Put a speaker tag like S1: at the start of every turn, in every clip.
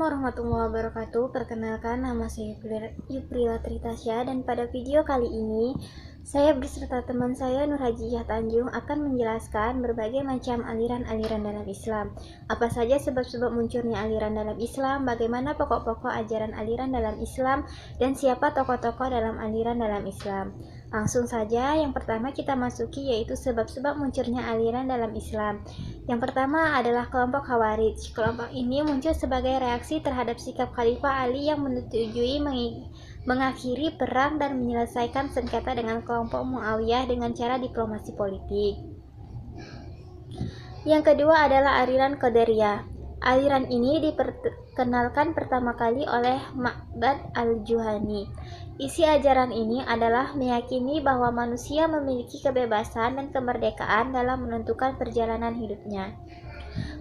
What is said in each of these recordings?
S1: Assalamualaikum warahmatullahi wabarakatuh. Perkenalkan, nama saya Yuprila Tritasya, dan pada video kali ini saya beserta teman saya Nur Hajijah Tanjung akan menjelaskan berbagai macam aliran-aliran dalam Islam. Apa saja sebab-sebab munculnya aliran dalam Islam, bagaimana pokok-pokok ajaran aliran dalam Islam, dan siapa tokoh-tokoh dalam aliran dalam Islam. Langsung saja, yang pertama kita masuki yaitu sebab-sebab munculnya aliran dalam Islam. Yang pertama adalah kelompok Khawarij. Kelompok ini muncul sebagai reaksi terhadap sikap Khalifah Ali yang menyetujui mengakhiri perang dan menyelesaikan sengketa dengan kelompok Muawiyah dengan cara diplomasi politik. Yang kedua adalah aliran Qadariyah. Aliran ini diperkenalkan pertama kali oleh Ma'bad al-Juhani. Isi ajaran ini adalah meyakini bahwa manusia memiliki kebebasan dan kemerdekaan dalam menentukan perjalanan hidupnya.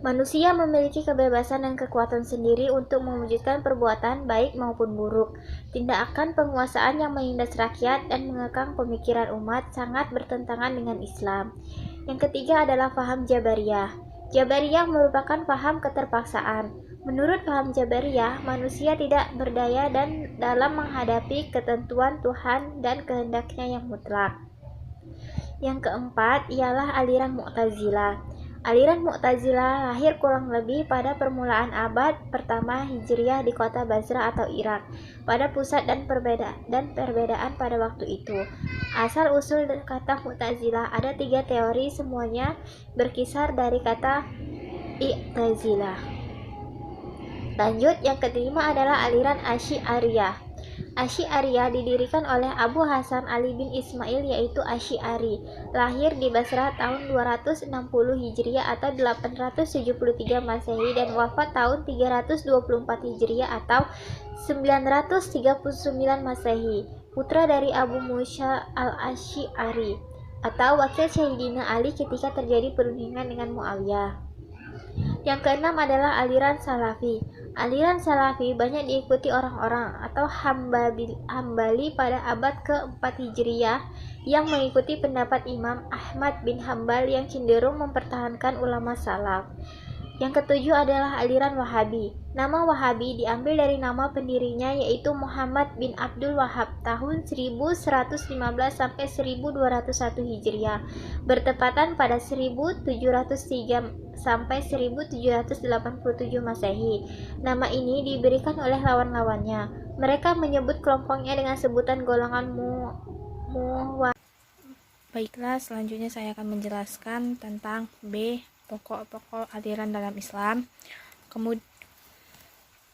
S1: Manusia memiliki kebebasan dan kekuatan sendiri untuk mewujudkan perbuatan baik maupun buruk. Tindakan penguasaan yang menindas rakyat dan mengekang pemikiran umat sangat bertentangan dengan Islam. Yang ketiga adalah paham Jabariyah. Jabariyah merupakan paham keterpaksaan. Menurut paham Jabariyah, manusia tidak berdaya dan dalam menghadapi ketentuan Tuhan dan kehendaknya yang mutlak. Yang keempat ialah aliran Mu'tazilah. Aliran Mu'tazilah lahir kurang lebih pada permulaan abad pertama Hijriah di kota Basra atau Irak, pada pusat dan perbedaan pada waktu itu. Asal-usul kata Mu'tazilah ada 3 teori, semuanya berkisar dari kata I'tazilah. Lanjut, yang kelima adalah aliran Asy'ariyah. Asy'ariyah didirikan oleh Abu Hasan Ali bin Ismail yaitu Asy'ari, lahir di Basra tahun 260 Hijriah atau 873 Masehi dan wafat tahun 324 Hijriah atau 939 Masehi, putra dari Abu Musa al-Asy'ari atau wakil Sayyidina Ali ketika terjadi perundingan dengan Muawiyah. Yang keenam adalah aliran Salafi. Aliran Salafi banyak diikuti orang-orang atau Hambali pada abad ke-4 Hijriah yang mengikuti pendapat Imam Ahmad bin Hambal yang cenderung mempertahankan ulama salaf. Yang ketujuh adalah aliran Wahabi. Nama Wahabi diambil dari nama pendirinya yaitu Muhammad bin Abdul Wahhab tahun 1115 sampai 1201 Hijriah, bertepatan pada 1703 sampai 1787 Masehi. Nama ini diberikan oleh lawan-lawannya. Mereka menyebut kelompoknya dengan sebutan golongan
S2: Baiklah, selanjutnya saya akan menjelaskan tentang B, pokok-pokok aliran dalam Islam. Kemudian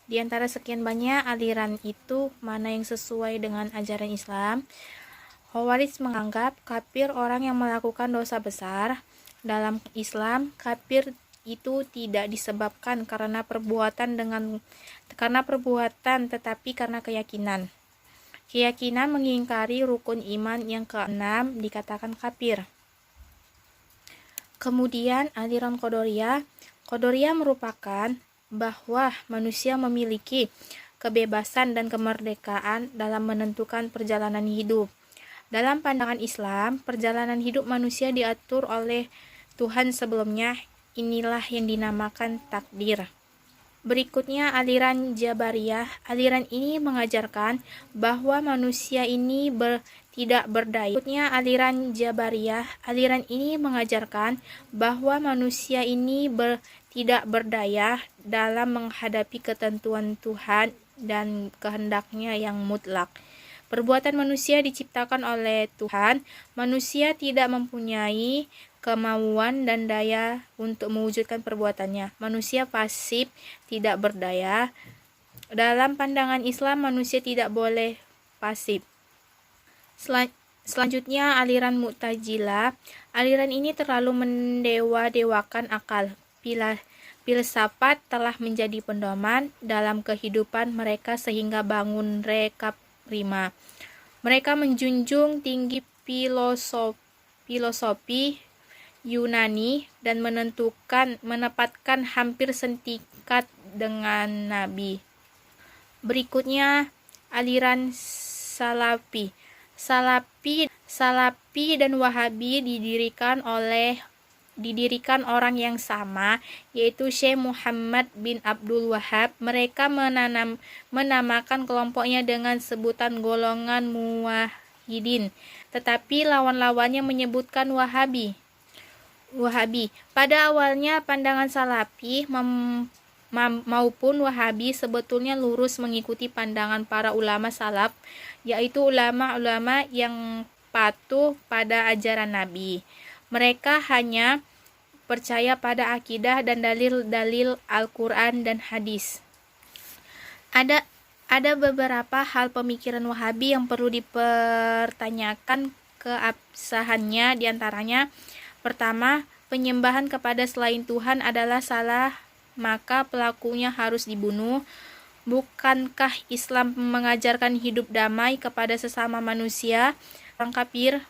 S2: di antara sekian banyak aliran itu, mana yang sesuai dengan ajaran Islam? Khawarij menganggap kafir orang yang melakukan dosa besar. Dalam Islam, kafir itu tidak disebabkan karena perbuatan tetapi karena keyakinan. Keyakinan mengingkari rukun iman yang keenam dikatakan kafir. Kemudian aliran Qadariyah. Qadariyah merupakan bahwa manusia memiliki kebebasan dan kemerdekaan dalam menentukan perjalanan hidup. Dalam pandangan Islam, perjalanan hidup manusia diatur oleh Tuhan sebelumnya. Inilah yang dinamakan takdir. Berikutnya aliran Jabariyah. Aliran ini mengajarkan bahwa manusia ini tidak berdaya. Berikutnya aliran Jabariyah. Aliran ini mengajarkan bahwa manusia ini tidak berdaya dalam menghadapi ketentuan Tuhan dan kehendaknya yang mutlak. Perbuatan manusia diciptakan oleh Tuhan. Manusia tidak mempunyai kemauan dan daya untuk mewujudkan perbuatannya. Manusia pasif, tidak berdaya. Dalam pandangan Islam, manusia tidak boleh pasif. Selanjutnya aliran Mu'tazilah. Aliran ini terlalu mendewa-dewakan akal. Filsafat telah menjadi pedoman dalam kehidupan mereka sehingga bangun mereka prima. Mereka menjunjung tinggi filosofi Yunani dan menempatkan hampir setingkat dengan Nabi. Berikutnya aliran Salafi dan Wahabi didirikan oleh didirikan orang yang sama, yaitu Syekh Muhammad bin Abdul Wahhab. Mereka menamakan kelompoknya dengan sebutan golongan Muwahhidin, tetapi lawan-lawannya menyebutkan Wahabi. Pada awalnya pandangan Salafi maupun Wahabi sebetulnya lurus mengikuti pandangan para ulama salaf, yaitu ulama-ulama yang patuh pada ajaran Nabi. Mereka hanya percaya pada akidah dan dalil-dalil Al-Quran dan hadis. Ada beberapa hal pemikiran Wahabi yang perlu dipertanyakan keabsahannya, diantaranya pertama, penyembahan kepada selain Tuhan adalah salah, maka pelakunya harus dibunuh. Bukankah Islam mengajarkan hidup damai kepada sesama manusia, orang kafir?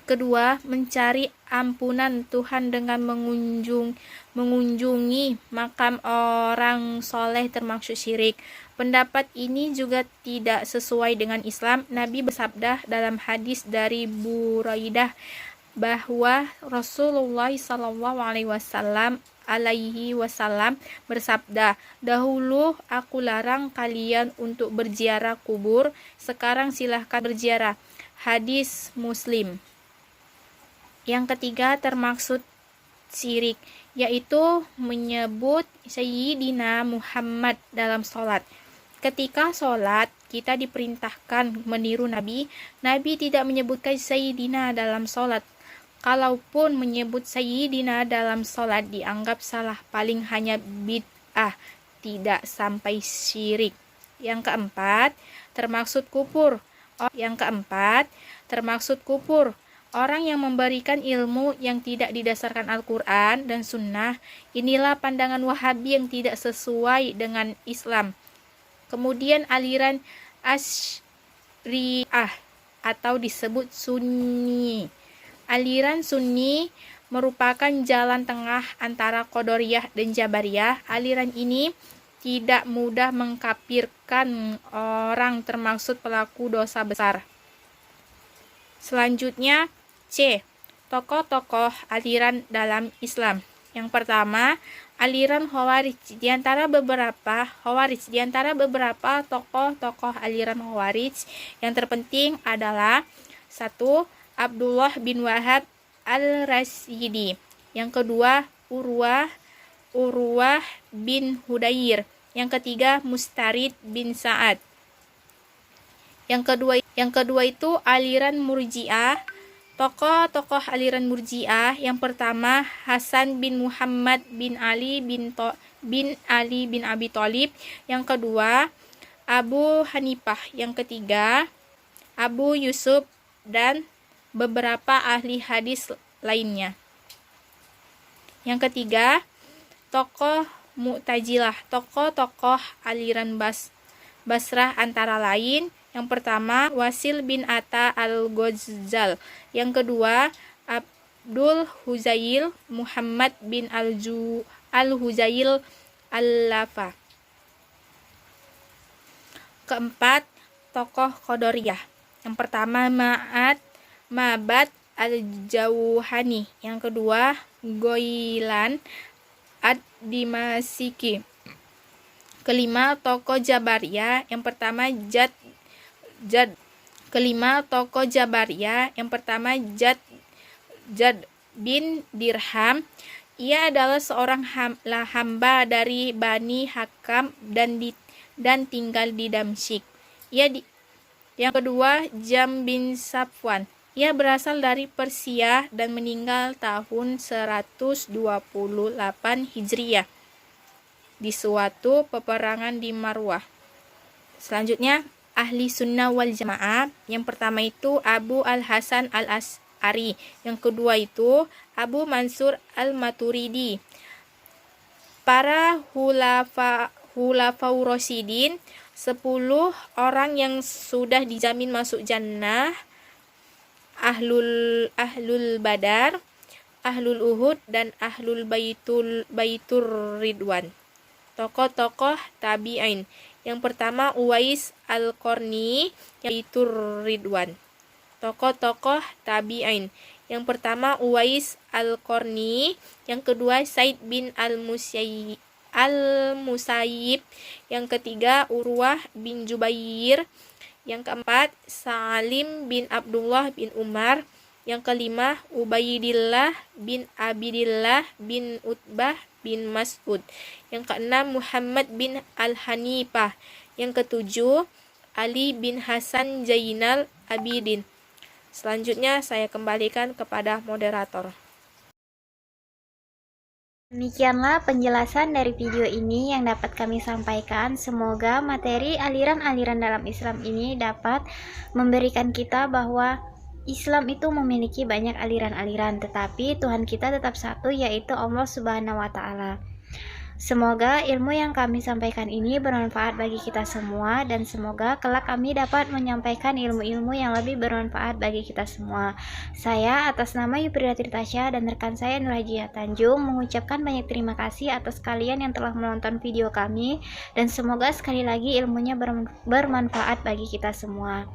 S2: Kedua, mencari ampunan Tuhan dengan mengunjungi makam orang soleh termasuk syirik. Pendapat ini juga tidak sesuai dengan Islam. Nabi bersabda dalam hadis dari Buraidah bahwa Rasulullah SAW bersabda, "Dahulu aku larang kalian untuk berziarah kubur, sekarang silahkan berziarah." Hadis Muslim. Yang ketiga termaksud syirik, yaitu menyebut Sayyidina Muhammad dalam sholat. Ketika sholat, kita diperintahkan meniru Nabi. Nabi tidak menyebutkan Sayyidina dalam sholat. Kalaupun menyebut Sayyidina dalam sholat dianggap salah, paling hanya bid'ah, tidak sampai syirik. Yang keempat, termaksud kufur. Orang yang memberikan ilmu yang tidak didasarkan Al-Quran dan Sunnah, inilah pandangan Wahabi yang tidak sesuai dengan Islam. Kemudian aliran Asy'ariyah atau disebut Sunni. Aliran Sunni merupakan jalan tengah antara Qadariyah dan Jabariyah. Aliran ini tidak mudah mengkafirkan orang termasuk pelaku dosa besar. Selanjutnya, C. Tokoh-tokoh aliran dalam Islam. Yang pertama, aliran Khawarij. Di antara beberapa tokoh-tokoh aliran Khawarij yang terpenting adalah 1. Abdullah bin Wahab al-Rasyidi. Yang kedua, Urwah bin Hudair. Yang ketiga, Mustarid bin Sa'ad. Yang kedua itu aliran Murji'ah. Tokoh-tokoh aliran Murji'ah, yang pertama Hasan bin Muhammad bin Ali bin Abi Thalib. Yang kedua, Abu Hanifah. Yang ketiga, Abu Yusuf dan beberapa ahli hadis lainnya. Yang ketiga, tokoh Mu'tazilah. Tokoh-tokoh aliran Basrah antara lain, yang pertama Wasil bin Atta al-Ghazal. Yang kedua, Abdul Huzail Muhammad bin al-Huzail al-Lafa. Keempat, tokoh Qadariyah. Yang pertama Ma'bad al-Jauhani. Yang kedua, Ghailan ad-Dimasiki. Kelima, tokoh Jabariyah. Yang pertama Jad bin Dirham. Ia adalah seorang hamba dari Bani Hakam dan tinggal di Damsyik. Yang kedua, Jam bin Safwan. Ia berasal dari Persia dan meninggal tahun 128 Hijriah di suatu peperangan di Marwah. Selanjutnya, ahli sunnah wal jamaah. Yang pertama itu Abu al-Hasan al-As'ari. Yang kedua itu Abu Mansur al-Maturidi. Para Khulafaur Rasyidin, 10 orang yang sudah dijamin masuk jannah, Ahlul Badar, Ahlul Uhud, dan Ahlul Baitur Ridwan. Tokoh-tokoh tabi'in. Yang pertama Uwais al-Qarni, Baitur Ridwan. Tokoh-tokoh tabi'in. Yang pertama Uwais Al-Qarni, yang kedua Said bin Al-Musayyib, yang ketiga Urwah bin Jubair, yang keempat Salim bin Abdullah bin Umar, yang kelima Ubaidillah bin Abidillah bin Utbah bin Mas'ud, yang keenam Muhammad bin Al-Hanifah, yang ketujuh Ali bin Hasan Zainal Abidin. Selanjutnya saya kembalikan kepada moderator.
S1: Demikianlah penjelasan dari video ini yang dapat kami sampaikan. Semoga materi aliran-aliran dalam Islam ini dapat memberikan kita bahwa Islam itu memiliki banyak aliran-aliran, tetapi Tuhan kita tetap satu, yaitu Allah Subhanahu wa Ta'ala. Semoga ilmu yang kami sampaikan ini bermanfaat bagi kita semua, dan semoga kelak kami dapat menyampaikan ilmu-ilmu yang lebih bermanfaat bagi kita semua. Saya atas nama Yupriyati Tasya dan rekan saya Nur Hajiyah Tanjung mengucapkan banyak terima kasih atas kalian yang telah menonton video kami, dan semoga sekali lagi ilmunya bermanfaat bagi kita semua.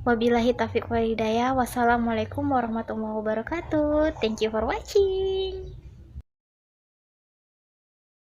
S1: Wabillahi taufiq wal hidayah. Wassalamualaikum warahmatullahi wabarakatuh. Thank you for watching.